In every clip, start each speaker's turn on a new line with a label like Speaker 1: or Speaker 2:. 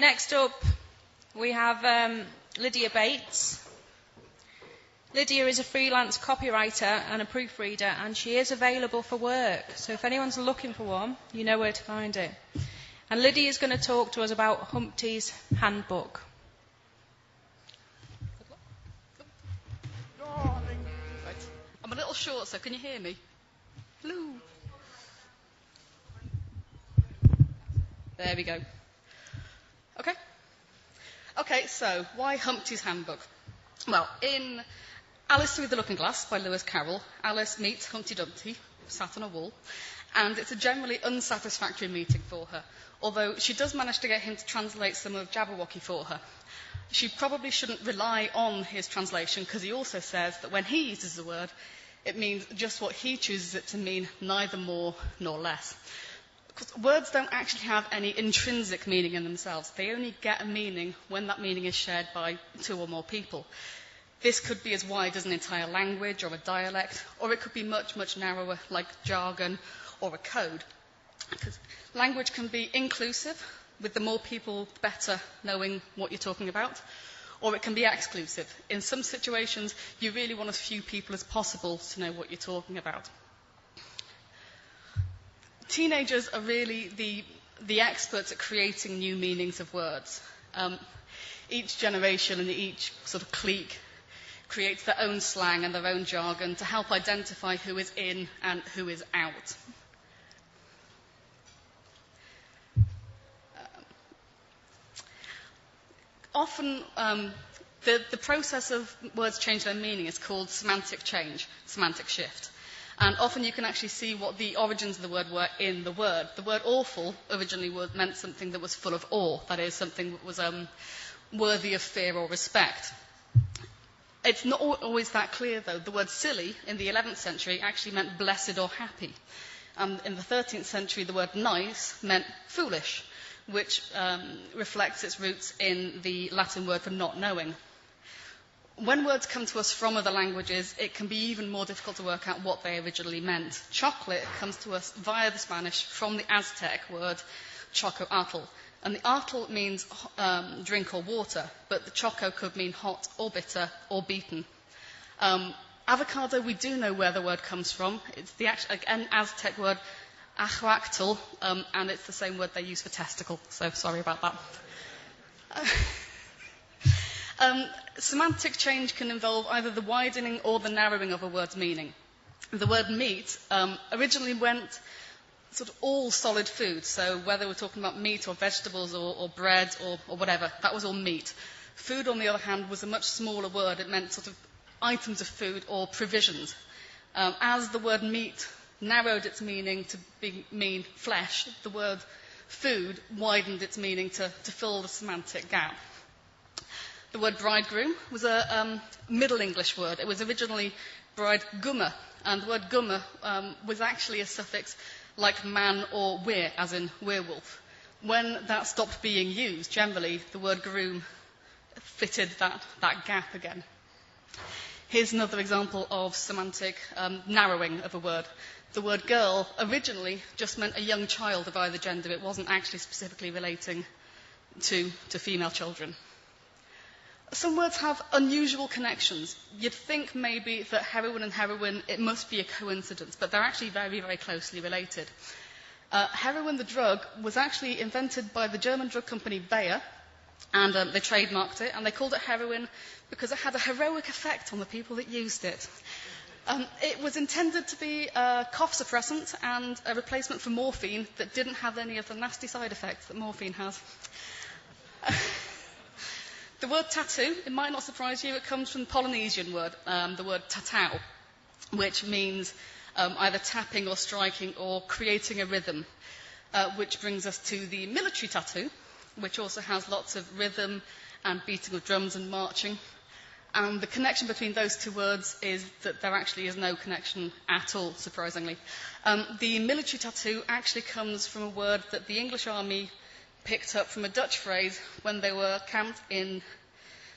Speaker 1: Next up, we have Lydia Bates. Lydia is a freelance copywriter and a proofreader, and she is available for work. So if anyone's looking for one, you know where to find it. And Lydia is going to talk to us about Humpty's Handbook.
Speaker 2: Right. I'm a little short, so can you hear me? Hello. There we go. Okay, so why Humpty's Handbook? Well, in Alice Through the Looking Glass by Lewis Carroll, Alice meets Humpty Dumpty, sat on a wall, and it's a generally unsatisfactory meeting for her, although she does manage to get him to translate some of Jabberwocky for her. She probably shouldn't rely on his translation, because he also says that when he uses the word, it means just what he chooses it to mean, neither more nor less. Because words don't actually have any intrinsic meaning in themselves. They only get a meaning when that meaning is shared by two or more people. This could be as wide as an entire language or a dialect, or it could be much, much narrower, like jargon or a code. Because language can be inclusive, with the more people, the better knowing what you're talking about, or it can be exclusive. In some situations, you really want as few people as possible to know what you're talking about. Teenagers are really the experts at creating new meanings of words. Each generation and each sort of clique creates their own slang and their own jargon to help identify who is in and who is out. Often, the process of words change their meaning is called semantic change, semantic shift. And often you can actually see what the origins of the word were in the word. The word awful originally meant something that was full of awe, that is, something that was worthy of fear or respect. It's not always that clear, though. The word silly in the 11th century actually meant blessed or happy. In the 13th century, the word nice meant foolish, which reflects its roots in the Latin word for not knowing. When words come to us from other languages, it can be even more difficult to work out what they originally meant. Chocolate comes to us via the Spanish from the Aztec word chocoatl. And the atl means drink or water, but the choco could mean hot or bitter or beaten. Avocado, we do know where the word comes from. It's an Aztec word, ahuactl, and it's the same word they use for testicle, so sorry about that. Semantic change can involve either the widening or the narrowing of a word's meaning. The word meat originally went sort of all solid food, so whether we're talking about meat or vegetables or bread or whatever, that was all meat. Food, on the other hand, was a much smaller word. It meant sort of items of food or provisions. As the word meat narrowed its meaning to mean flesh, the word food widened its meaning to fill the semantic gap. The word bridegroom was a Middle English word. It was originally bridegumme, and the word gumme was actually a suffix like man or weir, as in werewolf. When that stopped being used, generally, the word groom fitted that gap again. Here's another example of semantic narrowing of a word. The word girl originally just meant a young child of either gender. It wasn't actually specifically relating to female children. Some words have unusual connections. You'd think maybe that heroin and heroin, it must be a coincidence, but they're actually very, very closely related. Heroin, the drug, was actually invented by the German drug company Bayer, and they trademarked it, and they called it heroin because it had a heroic effect on the people that used it. It was intended to be a cough suppressant and a replacement for morphine that didn't have any of the nasty side effects that morphine has. The word tattoo, it might not surprise you, it comes from the Polynesian word, the word tatau, which means either tapping or striking or creating a rhythm, which brings us to the military tattoo, which also has lots of rhythm and beating of drums and marching. And the connection between those two words is that there actually is no connection at all, surprisingly. The military tattoo actually comes from a word that the English army picked up from a Dutch phrase when they were camped in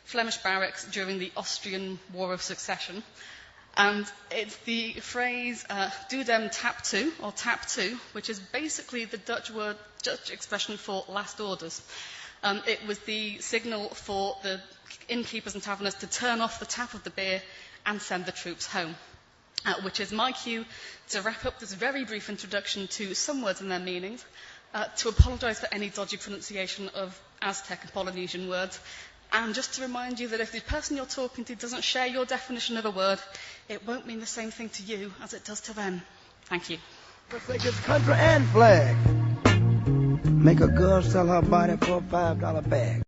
Speaker 2: Flemish barracks during the Austrian War of Succession. And it's the phrase "do dem tap to," or tap to, which is basically the Dutch expression for last orders. It was the signal for the innkeepers and taverners to turn off the tap of the beer and send the troops home. Which is my cue to wrap up this very brief introduction to some words and their meanings, to apologise for any dodgy pronunciation of Aztec and Polynesian words, and just to remind you that if the person you're talking to doesn't share your definition of a word, it won't mean the same thing to you as it does to them. Thank you.
Speaker 3: It's country and flag. Make a girl sell her body for a $5 bag.